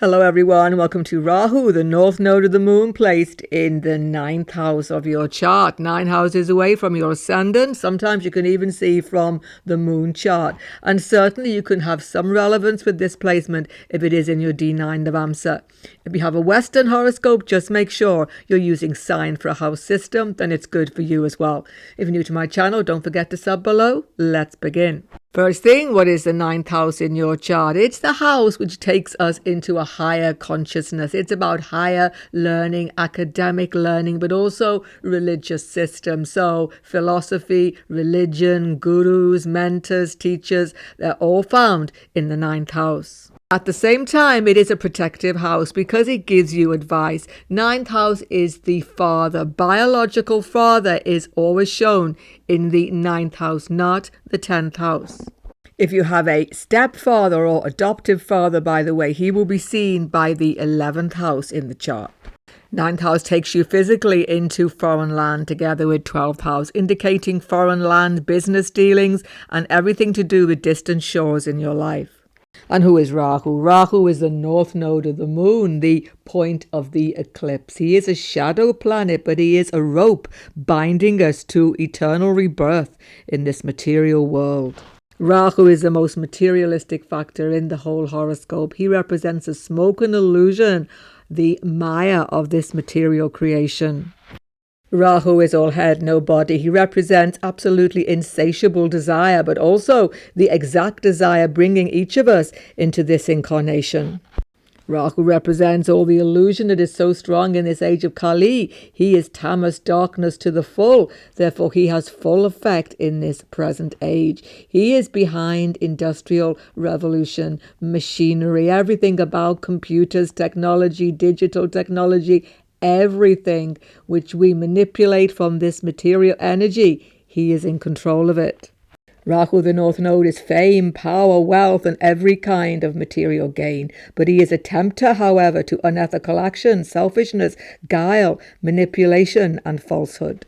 Hello everyone, welcome to Rahu, the north node of the moon, placed in the 9th house of your chart. 9 houses away from your ascendant. Sometimes you can even see from the moon chart. And certainly you can have some relevance with this placement if it is in your D9 Navamsa. If you have a Western horoscope, just make sure you're using sign for a house system, then it's good for you as well. If you're new to my channel, don't forget to sub below. Let's begin. First thing, what is the 9th house in your chart? It's the house which takes us into a higher consciousness. It's about higher learning, academic learning, but also religious systems. So philosophy, religion, gurus, mentors, teachers, they're all found in the 9th house. At the same time, it is a protective house because it gives you advice. 9th house is the father. Biological father is always shown in the 9th house, not the 10th house. If you have a stepfather or adoptive father, by the way, he will be seen by the 11th house in the chart. 9th house takes you physically into foreign land together with 12th house, indicating foreign land, business dealings, and everything to do with distant shores in your life. And who is Rahu? Rahu is the north node of the moon, the point of the eclipse. He is a shadow planet, but he is a rope binding us to eternal rebirth in this material world. Rahu is the most materialistic factor in the whole horoscope. He represents a smoke and illusion, the Maya of this material creation. Rahu is all head, no body. He represents absolutely insatiable desire, but also the exact desire bringing each of us into this incarnation. Rahu represents all the illusion that is so strong in this age of Kali. He is tamas, darkness to the full. Therefore, he has full effect in this present age. He is behind industrial revolution, machinery, everything about computers, technology, digital technology, everything which we manipulate from this material energy. He is in control of it. Rahu, the north node, is fame, power, wealth, and every kind of material gain. But he is a tempter, however, to unethical action, selfishness, guile, manipulation, and falsehood.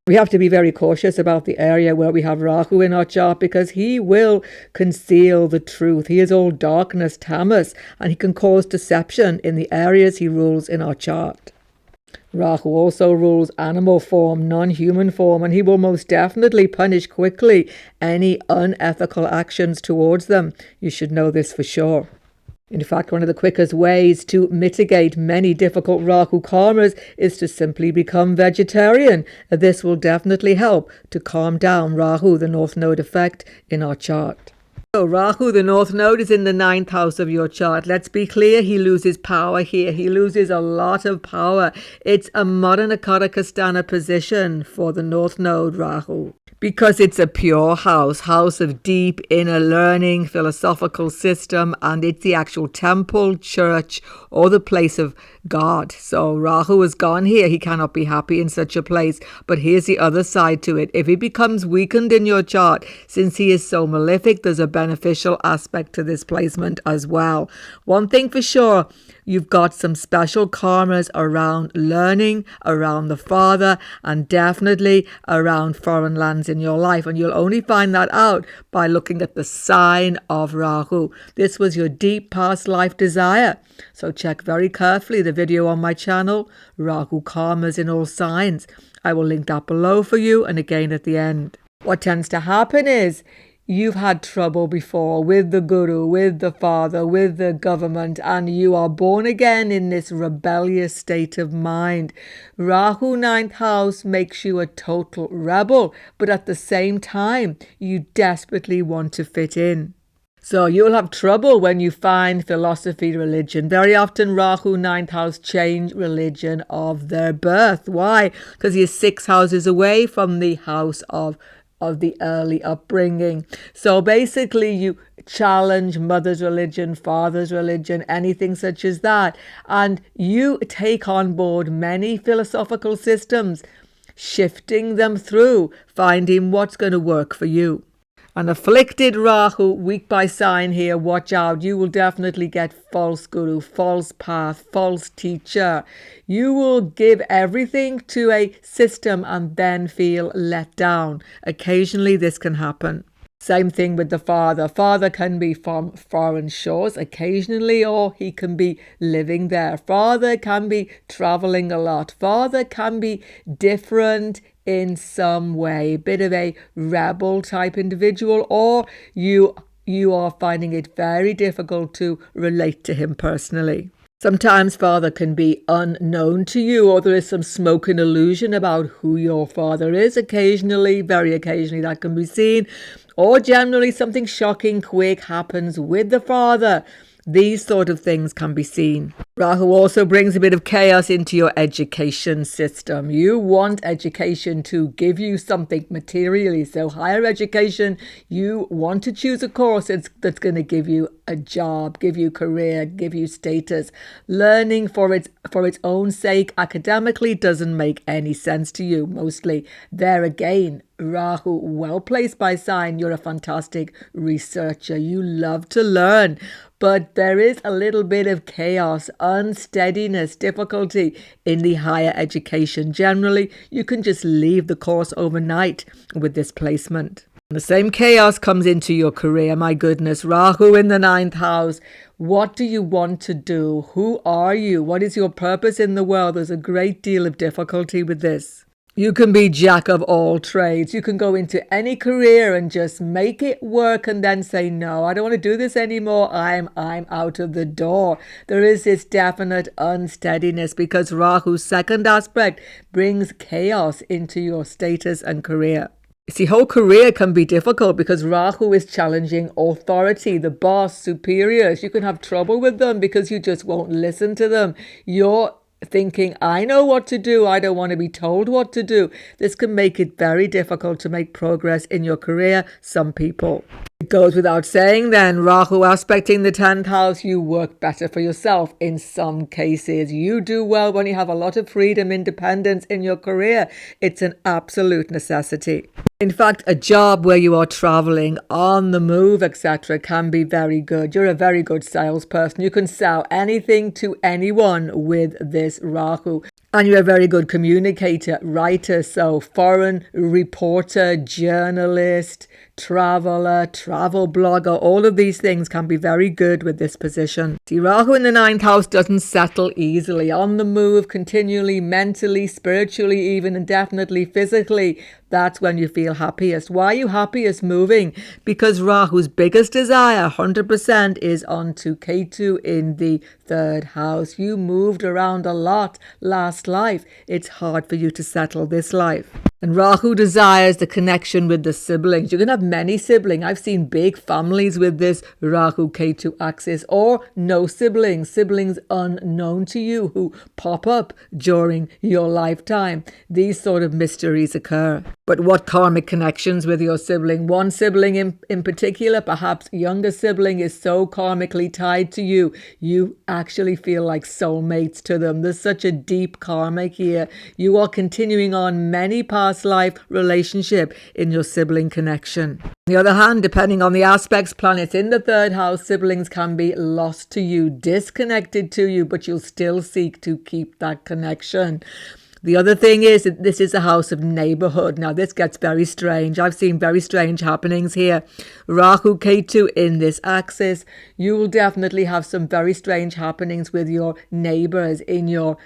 We have to be very cautious about the area where we have Rahu in our chart because he will conceal the truth. He is all darkness, tamas, and he can cause deception in the areas he rules in our chart. Rahu also rules animal form, non-human form, and he will most definitely punish quickly any unethical actions towards them. You should know this for sure. In fact, one of the quickest ways to mitigate many difficult Rahu karmas is to simply become vegetarian. This will definitely help to calm down Rahu, the north node effect in our chart. So Rahu, the north node, is in the 9th house of your chart. Let's be clear, he loses power here. He loses a lot of power. It's a Madana Karakastana position for the north node, Rahu, because it's a pure house of deep inner learning, philosophical system, and it's the actual temple, church, or the place of God. So Rahu is gone here. He cannot be happy in such a place. But here's the other side to it. If he becomes weakened in your chart, since he is so malefic, there's a beneficial aspect to this placement as well. One thing for sure, you've got some special karmas around learning, around the father, and definitely around foreign lands in your life. And you'll only find that out by looking at the sign of Rahu. This was your deep past life desire. So check very carefully the video on my channel, Rahu Karmas in All Signs. I will link that below for you and again at the end. What tends to happen is you've had trouble before with the guru, with the father, with the government, and you are born again in this rebellious state of mind. Rahu 9th house makes you a total rebel, but at the same time, you desperately want to fit in. So you'll have trouble when you find philosophy, religion. Very often Rahu 9th house change religion of their birth. Why? Because he is 6 houses away from the house of the early upbringing. So basically you challenge mother's religion, father's religion, anything such as that. And you take on board many philosophical systems, shifting them through, finding what's going to work for you. An afflicted Rahu, weak by sign here, watch out. You will definitely get false guru, false path, false teacher. You will give everything to a system and then feel let down. Occasionally this can happen. Same thing with the father. Father can be from foreign shores occasionally, or he can be living there. Father can be traveling a lot. Father can be different in some way, a bit of a rebel type individual, or you are finding it very difficult to relate to him personally. Sometimes father can be unknown to you, or there is some smoke and illusion about who your father is. Occasionally, very occasionally, that can be seen. Or generally, something shocking, quick happens with the father. These sort of things can be seen. Rahu also brings a bit of chaos into your education system. You want education to give you something materially. So higher education, you want to choose a course that's going to give you a job, give you career, give you status. Learning for its own sake academically doesn't make any sense to you, mostly. There again, Rahu, well placed by sign, you're a fantastic researcher. You love to learn. But there is a little bit of chaos, unsteadiness, difficulty in the higher education. Generally, you can just leave the course overnight with this placement. The same chaos comes into your career. My goodness, Rahu in the 9th house. What do you want to do? Who are you? What is your purpose in the world? There's a great deal of difficulty with this. You can be jack of all trades. You can go into any career and just make it work and then say, no, I don't want to do this anymore. I'm out of the door. There is this definite unsteadiness because Rahu's second aspect brings chaos into your status and career. You see, whole career can be difficult because Rahu is challenging authority, the boss, superiors. You can have trouble with them because you just won't listen to them. You're thinking, I know what to do. I don't want to be told what to do. This can make it very difficult to make progress in your career, some people. It goes without saying then, Rahu aspecting the 10th house, you work better for yourself in some cases. You do well when you have a lot of freedom, independence in your career. It's an absolute necessity. In fact, a job where you are traveling, on the move, etc. can be very good. You're a very good salesperson. You can sell anything to anyone with this Rahu. And you're a very good communicator, writer, so foreign reporter, journalist, traveler, travel blogger, all of these things can be very good with this position. See, Rahu in the 9th house doesn't settle easily. On the move, continually, mentally, spiritually, even, and definitely physically. That's when you feel happiest. Why are you happiest moving? Because Rahu's biggest desire, 100%, is onto Ketu in the 3rd house. You moved around a lot last life. It's hard for you to settle this life. And Rahu desires the connection with the siblings. You can have many siblings. I've seen big families with this Rahu-Ketu axis, or no siblings, siblings unknown to you who pop up during your lifetime. These sort of mysteries occur. But what karmic connections with your sibling? One sibling in particular, perhaps younger sibling, is so karmically tied to you. You actually feel like soulmates to them. There's such a deep karma here. You are continuing on many past life relationship in your sibling connection. On the other hand, depending on the aspects, planets in the 3rd house, siblings can be lost to you, disconnected to you, but you'll still seek to keep that connection. The other thing is that this is a house of neighborhood. Now, this gets very strange. I've seen very strange happenings here. Rahu, Ketu in this axis. You will definitely have some very strange happenings with your neighbors in your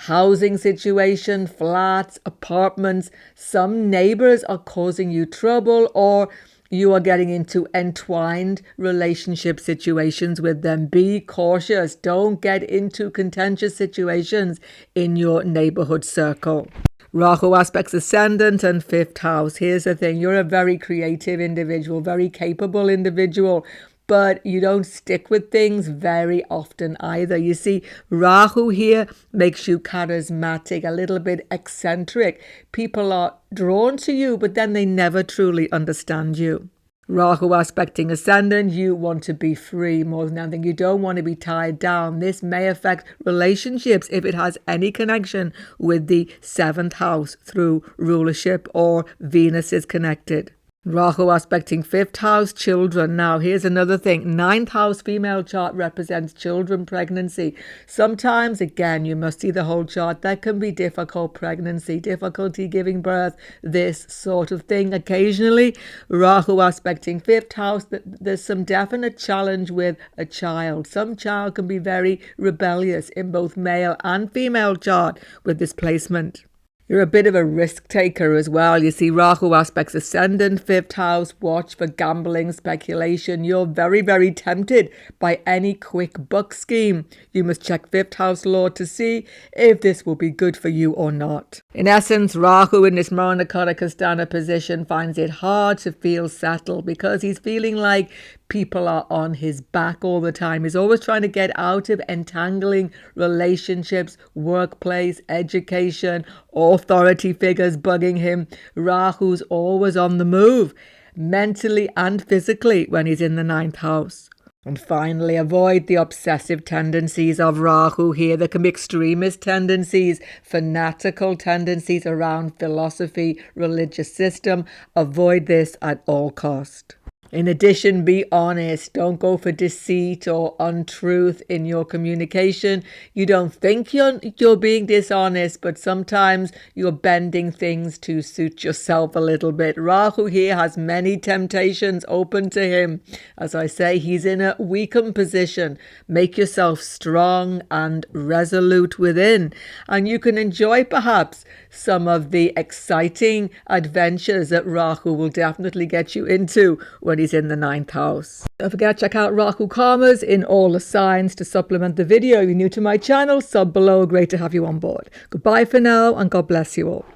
housing situation, flats, apartments. Some neighbors are causing you trouble, or you are getting into entwined relationship situations with them. Be cautious. Don't get into contentious situations in your neighborhood circle. Rahu aspects ascendant and 5th house. Here's the thing. You're a very creative individual, very capable individual, but you don't stick with things very often either. You see, Rahu here makes you charismatic, a little bit eccentric. People are drawn to you, but then they never truly understand you. Rahu aspecting ascendant, you want to be free more than anything. You don't want to be tied down. This may affect relationships if it has any connection with the 7th house through rulership or Venus is connected. Rahu aspecting 5th house, children. Now, here's another thing. 9th house female chart represents children, pregnancy. Sometimes, again, you must see the whole chart. There can be difficult pregnancy, difficulty giving birth, this sort of thing. Occasionally, Rahu aspecting 5th house, there's some definite challenge with a child. Some child can be very rebellious in both male and female chart with this placement. You're a bit of a risk taker as well. You see, Rahu aspects ascendant, 5th house. Watch for gambling, speculation. You're very, very tempted by any quick buck scheme. You must check 5th house lord to see if this will be good for you or not. In essence, Rahu in this Maranakaraka position finds it hard to feel settled because he's feeling like people are on his back all the time. He's always trying to get out of entangling relationships, workplace, education, authority figures bugging him. Rahu's always on the move, mentally and physically, when he's in the 9th house. And finally, avoid the obsessive tendencies of Rahu here. There can be extremist tendencies, fanatical tendencies around philosophy, religious system. Avoid this at all cost. In addition, be honest. Don't go for deceit or untruth in your communication. You don't think you're being dishonest, but sometimes you're bending things to suit yourself a little bit. Rahu here has many temptations open to him. As I say, he's in a weakened position. Make yourself strong and resolute within, and you can enjoy perhaps some of the exciting adventures that Rahu will definitely get you into when he's in the 9th house. Don't forget to check out Rahu Karmas in all the signs to supplement the video. If you're new to my channel, sub below. Great to have you on board. Goodbye for now, and God bless you all.